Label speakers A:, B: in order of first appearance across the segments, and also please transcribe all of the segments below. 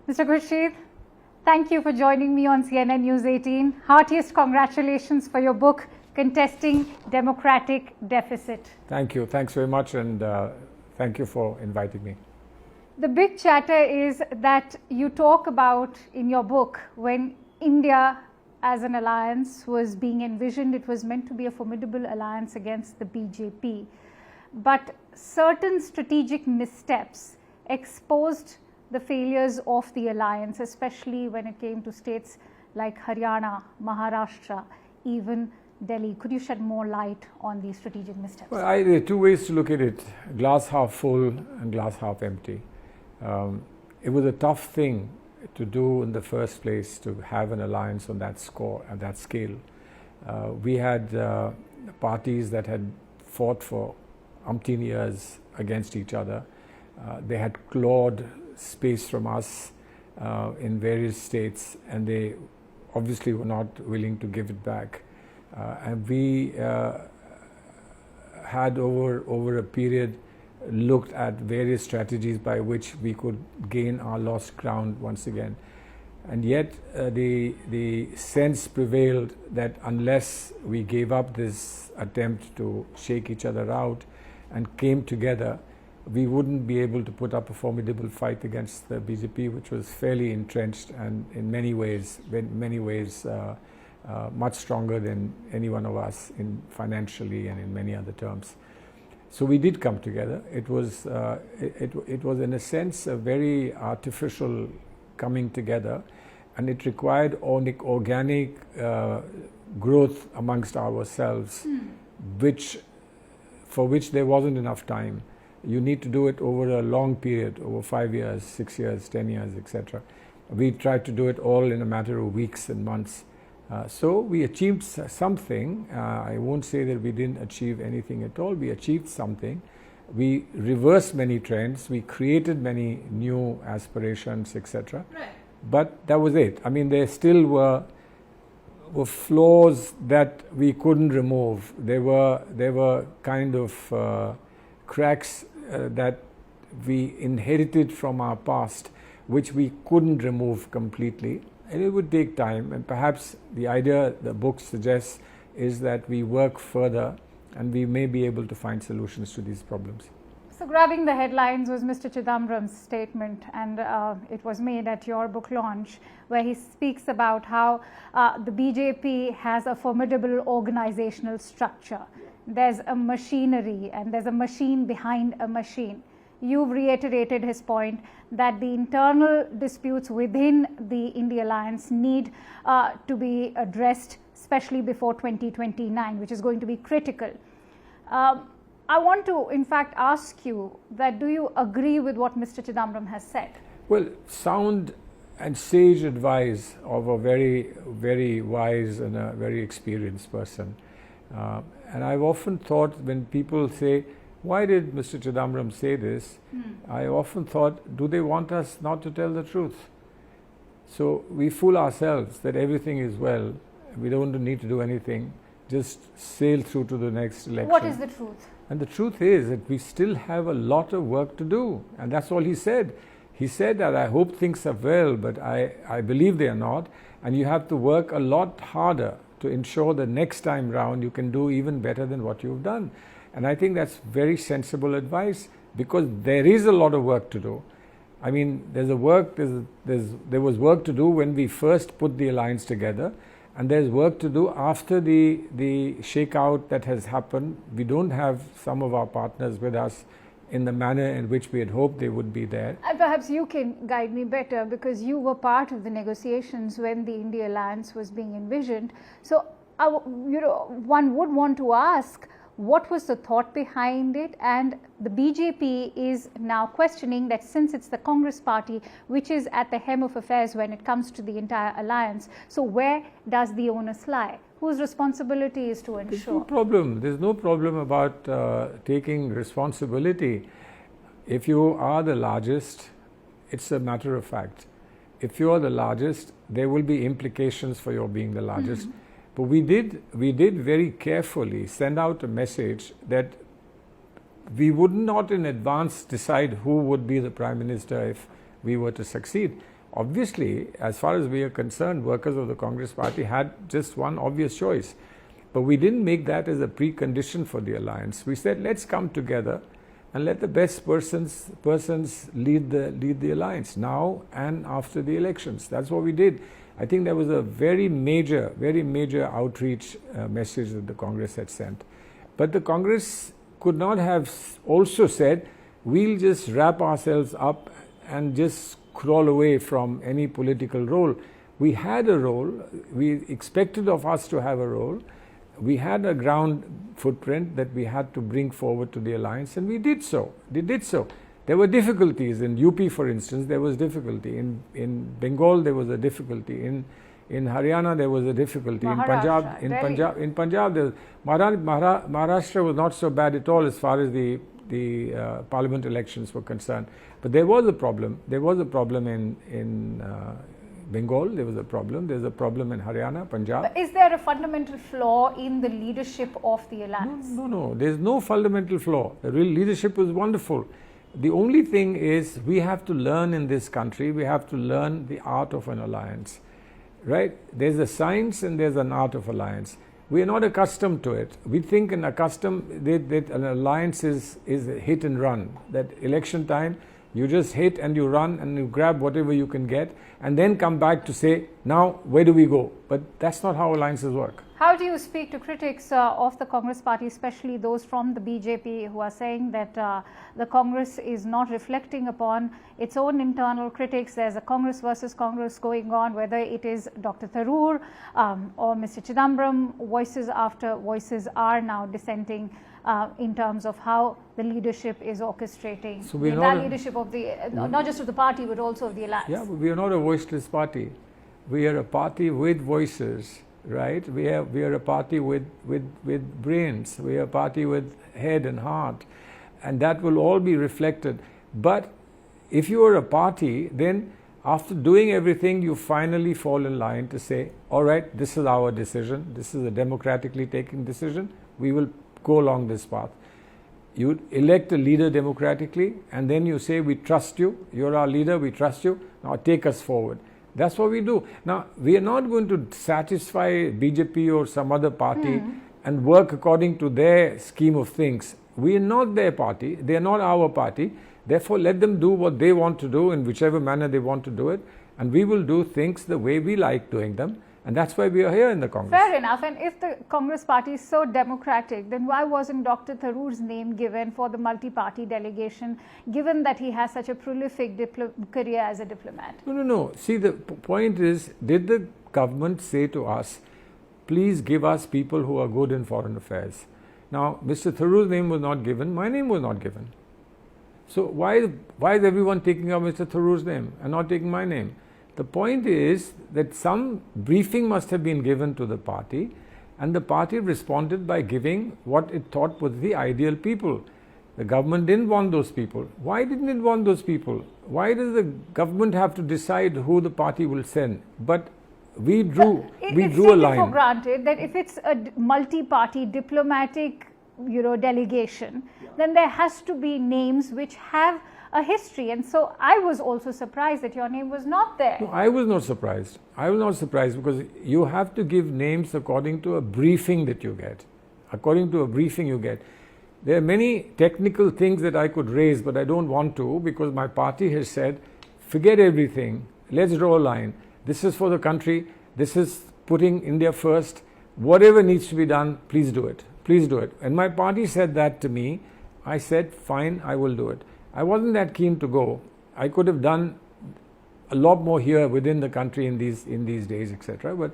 A: Mr. Khurshid, thank you for joining me on CNN News 18. Heartiest congratulations for your book, Contesting Democratic Deficit.
B: Thank you. Thanks very much, and thank you for inviting me.
A: The big chatter is that you talk about in your book when India as an alliance was being envisioned, it was meant to be a formidable alliance against the BJP. But certain strategic missteps exposed the failures of the alliance, especially when it came to states like Haryana, Maharashtra, even Delhi. Could you shed more light on these strategic missteps?
B: Well, there are two ways to look at it, glass half full and glass half empty. It was a tough thing to do in the first place, to have an alliance on that score and that scale. We had parties that had fought for umpteen years against each other. They had clawed space from us in various states, and they obviously were not willing to give it back. And we had over a period looked at various strategies by which we could gain our lost ground once again. And yet the sense prevailed that unless we gave up this attempt to shake each other out and came together, we wouldn't be able to put up a formidable fight against the BJP, which was fairly entrenched and in many ways much stronger than any one of us in financially and in many other terms. So we did come together. It was in a sense a very artificial coming together, and it required organic growth amongst ourselves, for which there wasn't enough time. You need to do it over a long period, over 5 years, 6 years, 10 years, etc. We tried to do it all in a matter of weeks and months. So we achieved something. I won't say that we didn't achieve anything at all. We achieved something. We reversed many trends. We created many new aspirations, etc.
A: Right.
B: But that was it. I mean, there still were flaws that we couldn't remove. There were kind of cracks that we inherited from our past, which we couldn't remove completely. And it would take time, and perhaps the idea the book suggests is that we work further and we may be able to find solutions to these problems.
A: So grabbing the headlines was Mr. Chidambaram's statement, and it was made at your book launch, where he speaks about how the BJP has a formidable organizational structure. There's a machinery and there's a machine behind a machine. You've reiterated his point that the internal disputes within the India alliance need to be addressed, especially before 2029, which is going to be critical. I want to, in fact, ask you that do you agree with what Mr. Chidambaram has said?
B: Well, sound and sage advice of a very, very wise and a very experienced person. And I've often thought when people say, why did Mr. Chidambaram say this? I often thought, do they want us not to tell the truth? So we fool ourselves that everything is well. We don't need to do anything. Just sail through to the next election.
A: What is the truth?
B: And the truth is that we still have a lot of work to do. And that's all he said. He said that I hope things are well, but I believe they are not. And you have to work a lot harder to ensure that next time round you can do even better than what you've done. And I think that's very sensible advice, because there is a lot of work to do. I mean, there was work to do when we first put the alliance together, and there's work to do after the shakeout that has happened. We don't have some of our partners with us in the manner in which we had hoped they would be there.
A: And perhaps you can guide me better, because you were part of the negotiations when the India alliance was being envisioned. So, one would want to ask, what was the thought behind it? And the BJP is now questioning that, since it's the Congress party which is at the helm of affairs when it comes to the entire alliance, so where does the onus lie? Whose responsibility is to ensure?
B: There's no problem. There's no problem about taking responsibility. If you are the largest, it's a matter of fact. If you are the largest, there will be implications for your being the largest. But we did very carefully send out a message that we would not in advance decide who would be the Prime Minister if we were to succeed. Obviously, as far as we are concerned, workers of the Congress Party had just one obvious choice. But we didn't make that as a precondition for the alliance. We said, let's come together and let the best persons lead the alliance now and after the elections. That's what we did. I think that was a very major outreach message that the Congress had sent. But the Congress could not have also said, we'll just wrap ourselves up and just crawl away from any political role. We had a role. We expected of us to have a role. We had a ground footprint that we had to bring forward to the alliance, and we did so. They did so. There were difficulties in UP, for instance. There was difficulty in Bengal. There was a difficulty in Haryana. There was a difficulty in Punjab. In Punjab, Maharashtra was not so bad at all as far as the parliament elections were concerned. But there was a problem. There was a problem in Bengal, there was a problem. There's a problem in Haryana, Punjab.
A: But is there a fundamental flaw in the leadership of the alliance?
B: No. There's no fundamental flaw. The real leadership was wonderful. The only thing is we have to learn in this country, we have to learn the art of an alliance. Right? There's a science and there's an art of alliance. We are not accustomed to it. We think that an alliance is a hit and run. That election time, you just hit and you run and you grab whatever you can get and then come back to say, now where do we go? But that's not how alliances work.
A: How do you speak to critics of the Congress Party, especially those from the BJP who are saying that the Congress is not reflecting upon its own internal critics? There's a Congress versus Congress going on, whether it is Dr. Turs or Mr. Chidambaram. Voices after voices are now dissenting in terms of how the leadership is orchestrating the entire leadership of the, not just of the party, but also of the alliance.
B: Yeah, but we are not a voiceless party. We are a party with voices. Right? We are a party with brains. We are a party with head and heart. And that will all be reflected. But if you are a party, then after doing everything, you finally fall in line to say, all right, this is our decision. This is a democratically taken decision. We will go along this path. You elect a leader democratically, and then you say, we trust you. You're our leader. We trust you. Now take us forward. That's what we do. Now, we are not going to satisfy BJP or some other party and work according to their scheme of things. We are not their party. They are not our party. Therefore, let them do what they want to do in whichever manner they want to do it. And we will do things the way we like doing them. And that's why we are here in the Congress.
A: Fair enough. And if the Congress Party is so democratic, then why wasn't Dr. Turs' name given for the multi-party delegation, given that he has such a prolific career as a diplomat?
B: No. See, the point is, did the government say to us, please give us people who are good in foreign affairs? Now, Mr. Tharoor's name was not given. My name was not given. So why is everyone taking up Mr. Tharoor's name and not taking my name? The point is that some briefing must have been given to the party, and the party responded by giving what it thought was the ideal people. The government didn't want those people. Why didn't it want those people? Why does the government have to decide who the party will send? But we drew a line. It's taken
A: for granted that if it's a multi-party diplomatic, delegation, then there has to be names which have a history. And so I was also surprised that your name was not there.
B: No, I was not surprised. I was not surprised because you have to give names according to a briefing that you get. According to a briefing you get. There are many technical things that I could raise, but I don't want to because my party has said, forget everything. Let's draw a line. This is for the country. This is putting India first. Whatever needs to be done, please do it. Please do it. And my party said that to me. I said, fine, I will do it. I wasn't that keen to go. I could have done a lot more here within the country in these days, etc. But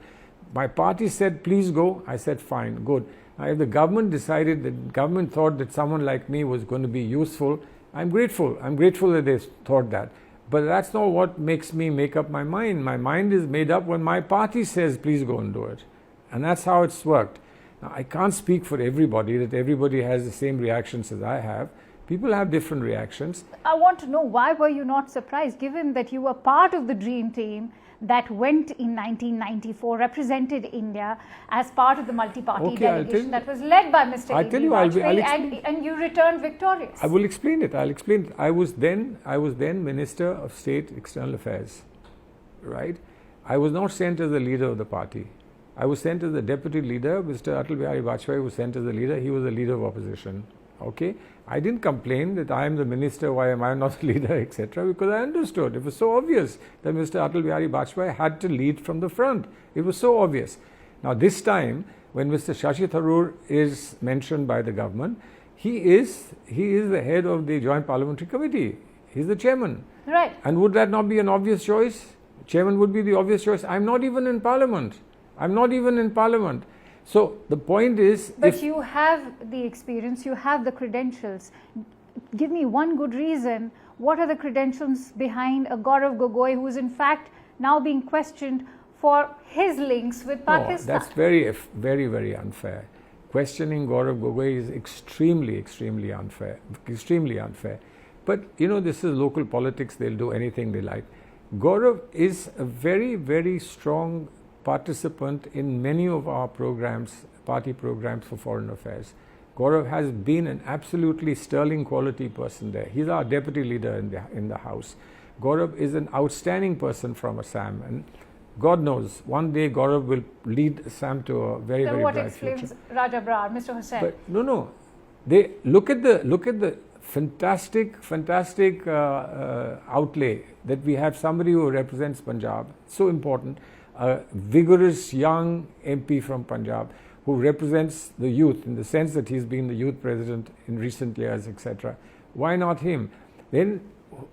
B: my party said, please go. I said, fine, good. Now, if the government decided, the government thought that someone like me was going to be useful, I'm grateful. I'm grateful that they thought that. But that's not what makes me make up my mind. My mind is made up when my party says, please go and do it. And that's how it's worked. Now, I can't speak for everybody, that everybody has the same reactions as I have. People have different reactions.
A: I want to know, why were you not surprised, given that you were part of the dream team that went in 1994, represented India as part of the multi-party delegation that was led by Mr. Vajpayee, and you returned victorious?
B: I will explain it. I'll explain it. I was then Minister of State External Affairs, right? I was not sent as the leader of the party. I was sent as the deputy leader. Mr. Atal Bihari Vajpayee was sent as the leader. He was the leader of opposition. Okay, I didn't complain that I am the minister, why am I not the leader, etc., because I understood. It was so obvious that Mr. Atal Bihari Vajpayee had to lead from the front. It was so obvious. Now this time, when Mr. Shashi Tharoor is mentioned by the government, he is the head of the Joint Parliamentary Committee. He's the chairman.
A: Right.
B: And would that not be an obvious choice? Chairman would be the obvious choice. I'm not even in Parliament. So the point is...
A: But you have the experience, you have the credentials. Give me one good reason. What are the credentials behind a Gaurav Gogoi who is in fact now being questioned for his links with Pakistan?
B: No, that's very, very unfair. Questioning Gaurav Gogoi is extremely unfair. But you know, this is local politics. They'll do anything they like. Gaurav is a very, very strong participant in many of our programs, party programs for foreign affairs. Gaurav has been an absolutely sterling quality person there. He's our deputy leader in the House. Gaurav is an outstanding person from Assam, and God knows, one day Gaurav will lead Assam to a very, very bright future.
A: What explains Raja Brar, Mr. Hussain?
B: But no. They look at the fantastic outlay that we have. Somebody who represents Punjab, so important. A vigorous young MP from Punjab who represents the youth in the sense that he's been the youth president in recent years, etc. Why not him? Then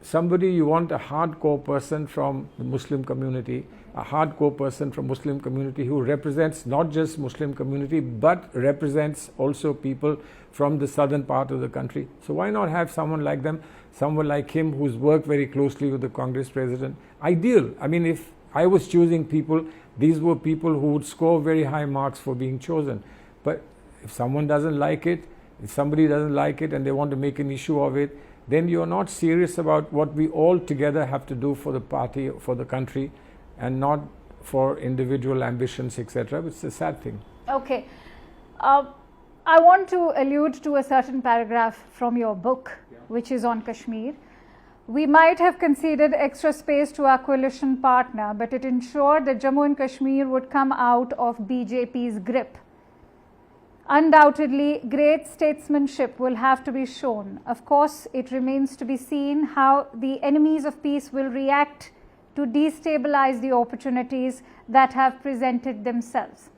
B: somebody, you want a hardcore person from the Muslim community, who represents not just Muslim community but represents also people from the southern part of the country. So why not have someone like them, someone like him who's worked very closely with the Congress president? Ideal. I mean, if I was choosing people, these were people who would score very high marks for being chosen. But if someone doesn't like it, if somebody doesn't like it and they want to make an issue of it, then you're not serious about what we all together have to do for the party, for the country, and not for individual ambitions, etc. It's a sad thing.
A: Okay. I want to allude to a certain paragraph from your book, which is on Kashmir. We might have conceded extra space to our coalition partner, but it ensured that Jammu and Kashmir would come out of BJP's grip. Undoubtedly, great statesmanship will have to be shown. Of course, it remains to be seen how the enemies of peace will react to destabilize the opportunities that have presented themselves.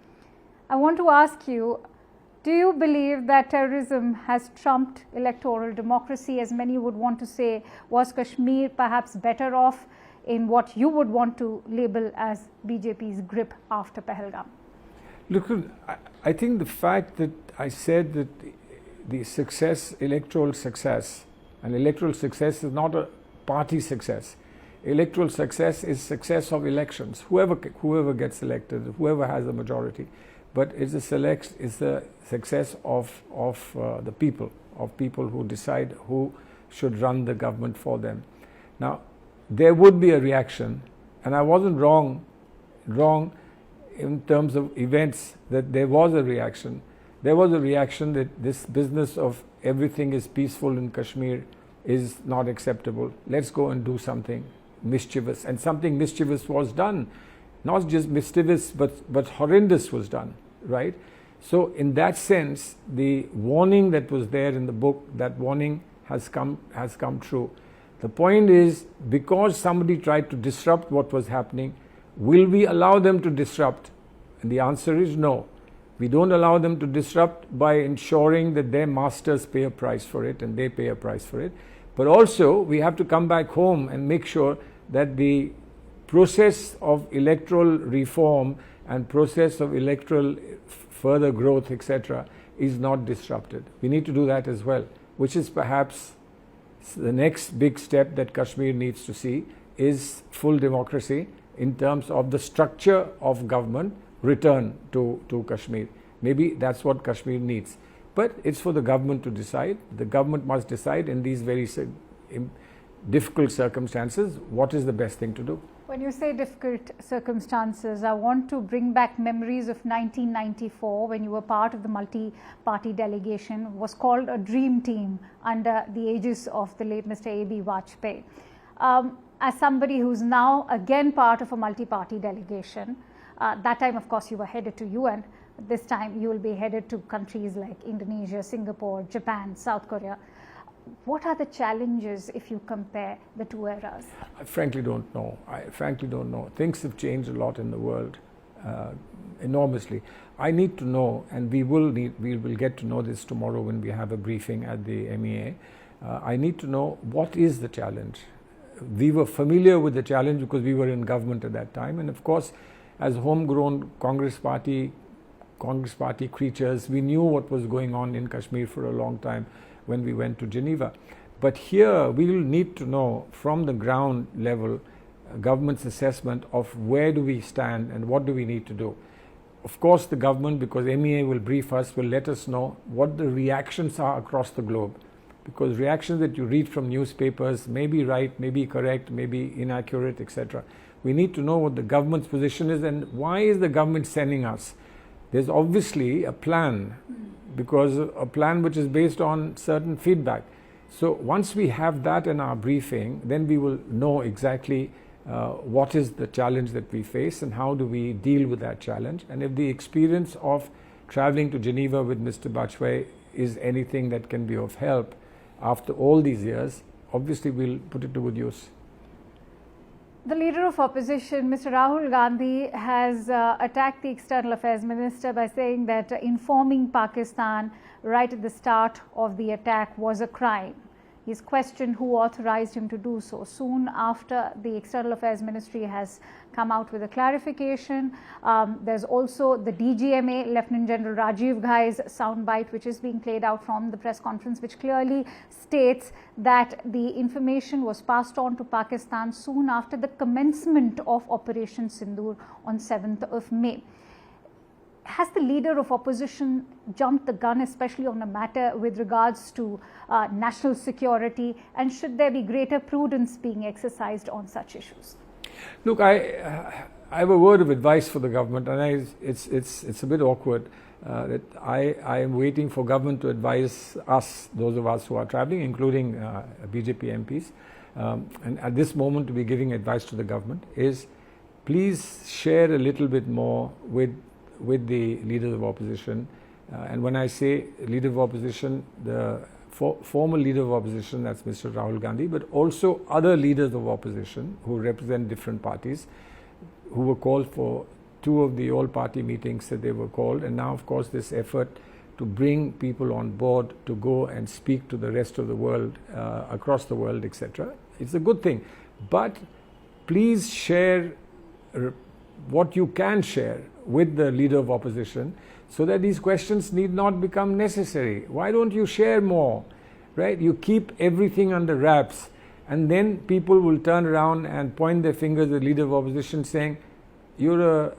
A: I want to ask you, do you believe that terrorism has trumped electoral democracy, as many would want to say? Was Kashmir perhaps better off in what you would want to label as BJP's grip after Pahalgam?
B: Look, I think the fact that I said that the success, electoral success, and electoral success is not a party success. Electoral success is success of elections. Whoever gets elected, whoever has the majority. But it's the success of the people, who decide who should run the government for them. Now, there would be a reaction, and I wasn't wrong in terms of events, that there was a reaction. There was a reaction that this business of everything is peaceful in Kashmir is not acceptable. Let's go and do something mischievous. And something mischievous was done. Not just mischievous, but horrendous was done, right? So in that sense, the warning that was there in the book, that warning has come true. The point is, because somebody tried to disrupt what was happening, will we allow them to disrupt? And the answer is no. We don't allow them to disrupt by ensuring that their masters pay a price for it and they pay a price for it. But also, we have to come back home and make sure that the process of electoral reform and process of electoral further growth, etc., is not disrupted. We need to do that as well, which is perhaps the next big step that Kashmir needs to see, is full democracy in terms of the structure of government return to Kashmir. Maybe that's what Kashmir needs. But it's for the government to decide. The government must decide in these very difficult circumstances what is the best thing to do.
A: When you say difficult circumstances, I want to bring back memories of 1994 when you were part of the multi-party delegation. It was called a dream team under the aegis of the late Mr. A.B. Vajpayee. As somebody who's now again part of a multi-party delegation, that time of course you were headed to UN, this time you will be headed to countries like Indonesia, Singapore, Japan, South Korea. What are the challenges if you compare the two eras?
B: I frankly don't know. Things have changed a lot in the world, enormously. I need to know, and we will get to know this tomorrow when we have a briefing at the MEA. I need to know what is the challenge. We were familiar with the challenge because we were in government at that time, and of course, as homegrown Congress Party creatures, we knew what was going on in Kashmir for a long time when we went to Geneva. But here we will need to know from the ground level government's assessment of where do we stand and what do we need to do. Of course the government, because MEA will brief us, will let us know what the reactions are across the globe, because reactions that you read from newspapers may be right, may be correct, may be inaccurate, etc. We need to know what the government's position is and why is the government sending us. There's obviously a plan, because a plan which is based on certain feedback. So once we have that in our briefing, then we will know exactly what is the challenge that we face and how do we deal with that challenge. And if the experience of traveling to Geneva with Mr. Vajpayee is anything that can be of help after all these years, obviously we'll put it to good use.
A: The leader of opposition, Mr. Rahul Gandhi, has attacked the External Affairs Minister by saying that informing Pakistan right at the start of the attack was a crime. He's questioned who authorized him to do so. Soon after, the External Affairs Ministry has come out with a clarification. There's also the DGMA, Lieutenant General Rajiv Ghai's soundbite, which is being played out from the press conference, which clearly states that the information was passed on to Pakistan soon after the commencement of Operation Sindoor on 7th of May. Has the leader of opposition jumped the gun, especially on a matter with regards to national security, and should there be greater prudence being exercised on such issues?
B: Look, I have a word of advice for the government, and it's a bit awkward that I am waiting for government to advise us, those of us who are traveling, including BJP MPs, and at this moment to be giving advice to the government is please share a little bit more with the leaders of opposition. And when I say leader of opposition, the former leader of opposition, that's Mr. Rahul Gandhi, but also other leaders of opposition who represent different parties, who were called for 2 of the all-party meetings that they were called, and now of course this effort to bring people on board to go and speak to the rest of the world, across the world, etc. It's a good thing, but please share what you can share with the leader of opposition so that these questions need not become necessary. Why don't you share more, right? You keep everything under wraps, and then people will turn around and point their fingers at the leader of opposition saying, you're a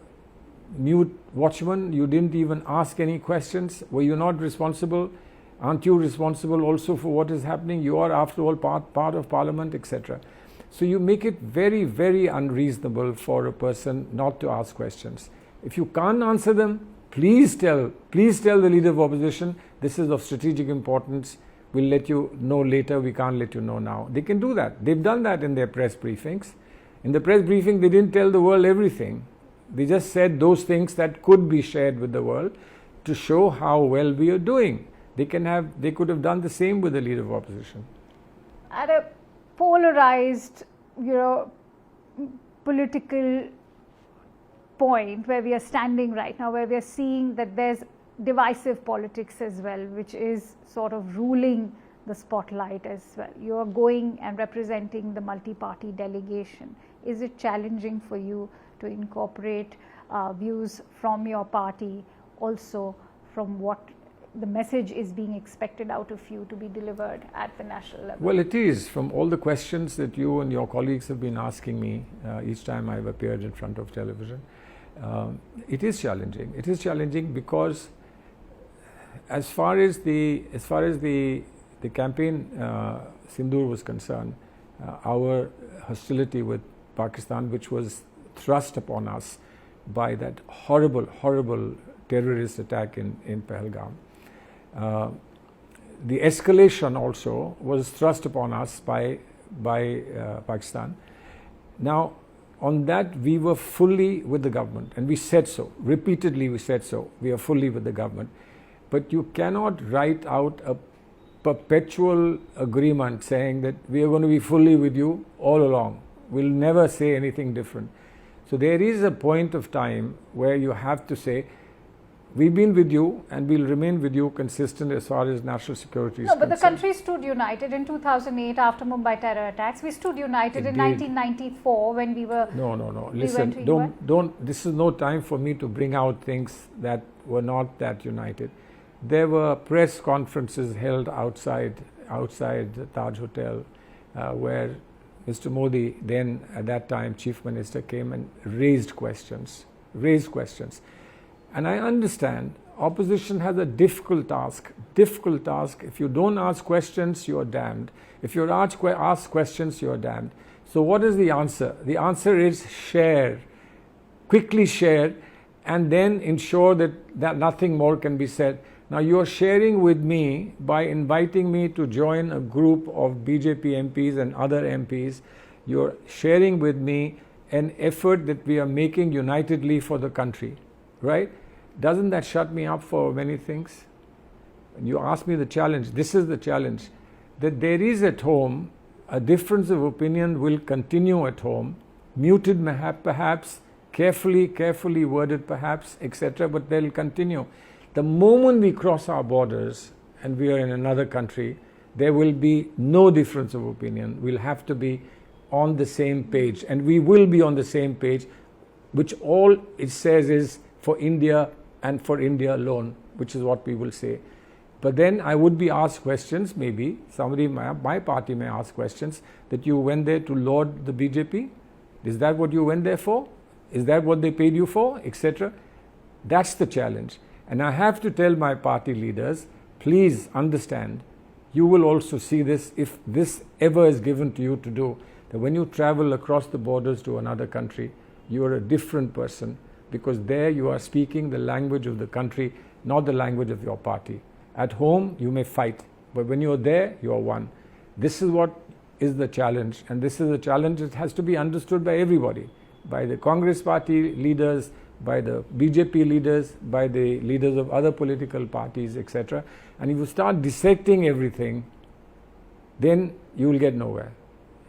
B: mute watchman, you didn't even ask any questions, were you not responsible? Aren't you responsible also for what is happening? You are after all part of parliament, etc. So you make it very, very unreasonable for a person not to ask questions. If you can't answer them, please tell the leader of opposition, this is of strategic importance, we'll let you know later, we can't let you know now. They can do that. They've done that in their press briefings. In the press briefing, they didn't tell the world everything. They just said those things that could be shared with the world to show how well we are doing. They could have done the same with the leader of opposition.
A: At a polarized, political point where we are standing right now, where we are seeing that there's divisive politics as well, which is sort of ruling the spotlight as well. You are going and representing the multi-party delegation. Is it challenging for you to incorporate views from your party, also from what the message is being expected out of you to be delivered at the national level?
B: Well, it is. From all the questions that you and your colleagues have been asking me each time I've appeared in front of television, it is challenging. It is challenging because as far as the campaign Sindoor was concerned, our hostility with Pakistan, which was thrust upon us by that horrible terrorist attack in Pahalgam. The escalation also was thrust upon us by Pakistan. Now, on that we were fully with the government, and we said so. Repeatedly we said so. We are fully with the government. But you cannot write out a perpetual agreement saying that we are going to be fully with you all along. We'll never say anything different. So there is a point of time where you have to say, we've been with you and we'll remain with you consistent as far as national security is concerned.
A: No, but the country stood united in 2008 after Mumbai terror attacks. We stood united in 1994 when we were...
B: No. Listen, don't. This is no time for me to bring out things that were not that united. There were press conferences held outside the Taj Hotel where Mr. Modi, then at that time Chief Minister, came and raised questions. And I understand opposition has a difficult task. If you don't ask questions, you are damned. If you ask questions, you are damned. So what is the answer? The answer is share. Quickly share, and then ensure that nothing more can be said. Now you are sharing with me by inviting me to join a group of BJP MPs and other MPs. You are sharing with me an effort that we are making unitedly for the country, right? Doesn't that shut me up for many things? When you ask me the challenge, this is the challenge, that there is at home a difference of opinion will continue at home, muted perhaps, carefully worded perhaps, etc., but they'll continue. The moment we cross our borders and we are in another country, there will be no difference of opinion. We'll have to be on the same page, and we will be on the same page, which all it says is for India and for India alone, which is what we will say. But then I would be asked questions, maybe somebody, my party may ask questions, that you went there to laud the BJP? Is that what you went there for? Is that what they paid you for, etc.? That's the challenge. And I have to tell my party leaders, please understand, you will also see this if this ever is given to you to do, that when you travel across the borders to another country, you are a different person, because there you are speaking the language of the country, not the language of your party. At home, you may fight, but when you are there, you are one. This is what is the challenge, and this is a challenge that has to be understood by everybody, by the Congress party leaders, by the BJP leaders, by the leaders of other political parties, etc. And if you start dissecting everything, then you will get nowhere.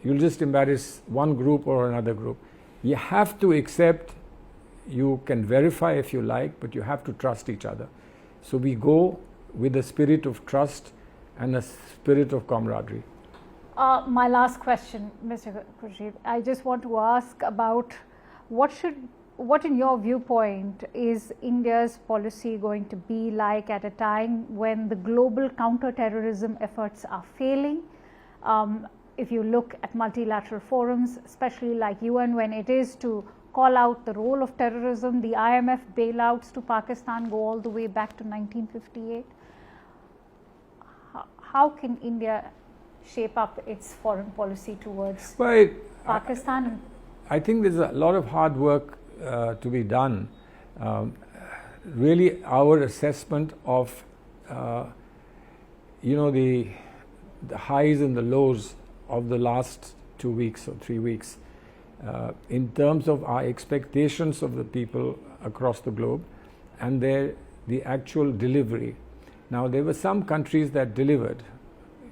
B: You'll just embarrass one group or another group. You have to accept, you can verify if you like, but you have to trust each other. So we go with a spirit of trust and a spirit of camaraderie.
A: My last question, Mr. Khurshid, I just want to ask about what in your viewpoint is India's policy going to be like at a time when the global counter-terrorism efforts are failing? If you look at multilateral forums, especially like UN, when it is to call out the role of terrorism, the IMF bailouts to Pakistan go all the way back to 1958. How can India shape up its foreign policy towards Pakistan?
B: I think there's a lot of hard work to be done. Really, our assessment of the highs and the lows of the last 2 weeks or 3 weeks, in terms of our expectations of the people across the globe and the actual delivery. Now, there were some countries that delivered.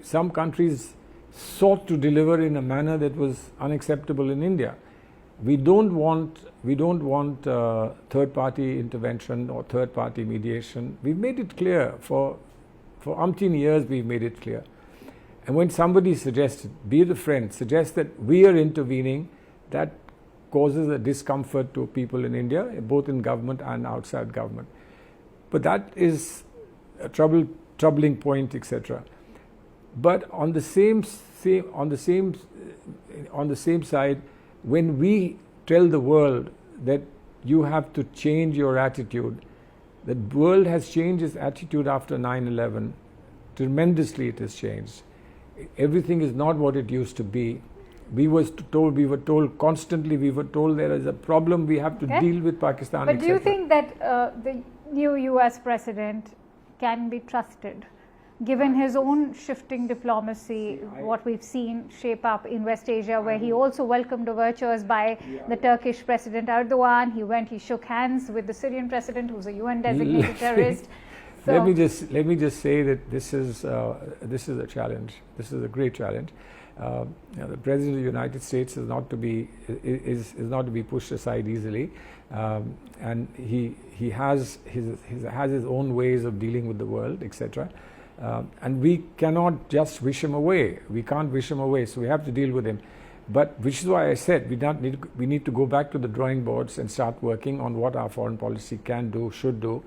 B: Some countries sought to deliver in a manner that was unacceptable in India. We don't want third-party intervention or third-party mediation. We've made it clear for umpteen years. We've made it clear. And when somebody suggested, be it a friend, suggests that we are intervening, that causes a discomfort to people in India, both in government and outside government. But that is a troubling point, etc. But on the same side, when we tell the world that you have to change your attitude, The world has changed its attitude after 9/11. Tremendously it has changed. Everything is not what it used to be. We were told constantly, we were told there is a problem, we have to deal with Pakistan,
A: But do you think that the new US president can be trusted, given his own shifting diplomacy, what we've seen shape up in West Asia, where he also welcomed overtures by the Turkish President Erdogan. He shook hands with the Syrian president, who's a UN designated terrorist. So
B: let me just say that this is a challenge. This is a great challenge. The President of the United States is not to be pushed aside easily, and he has his own ways of dealing with the world, etc. And we cannot just wish him away. We can't wish him away, so we have to deal with him. But which is why I said we need to go back to the drawing boards and start working on what our foreign policy can do, should do,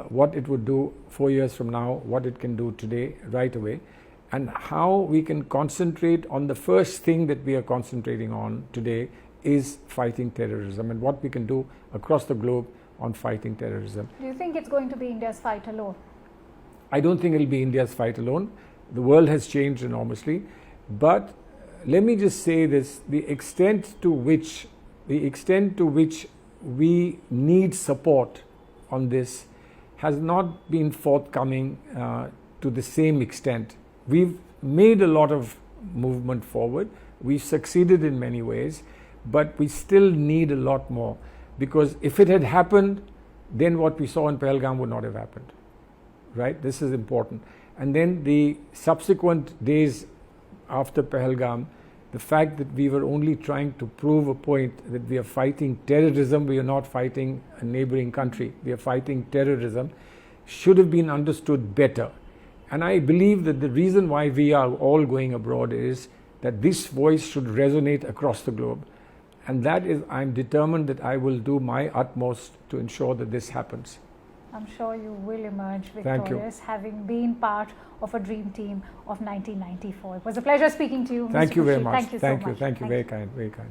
B: what it would do 4 years from now, what it can do today, right away, and how we can concentrate on the first thing that we are concentrating on today is fighting terrorism, and what we can do across the globe on fighting terrorism.
A: Do you think it's going to be India's fight alone?
B: I don't think it'll be India's fight alone. The world has changed enormously, but let me just say this: the extent to which we need support on this has not been forthcoming to the same extent. We've made a lot of movement forward. We've succeeded in many ways, but we still need a lot more, because if it had happened, then what we saw in Pahalgam would not have happened. Right? This is important. And then the subsequent days after Pahalgam, the fact that we were only trying to prove a point that we are fighting terrorism, we are not fighting a neighboring country, we are fighting terrorism, should have been understood better. And I believe that the reason why we are all going abroad is that this voice should resonate across the globe. And that is, I'm determined that I will do my utmost to ensure that this happens.
A: I'm sure you will emerge victorious, having been part of a dream team of 1994. It was a pleasure speaking to you.
B: Thank
A: Mr.
B: you very
A: Khurshid.
B: much.
A: Thank you so much.
B: Thank you. Very kind. Very kind.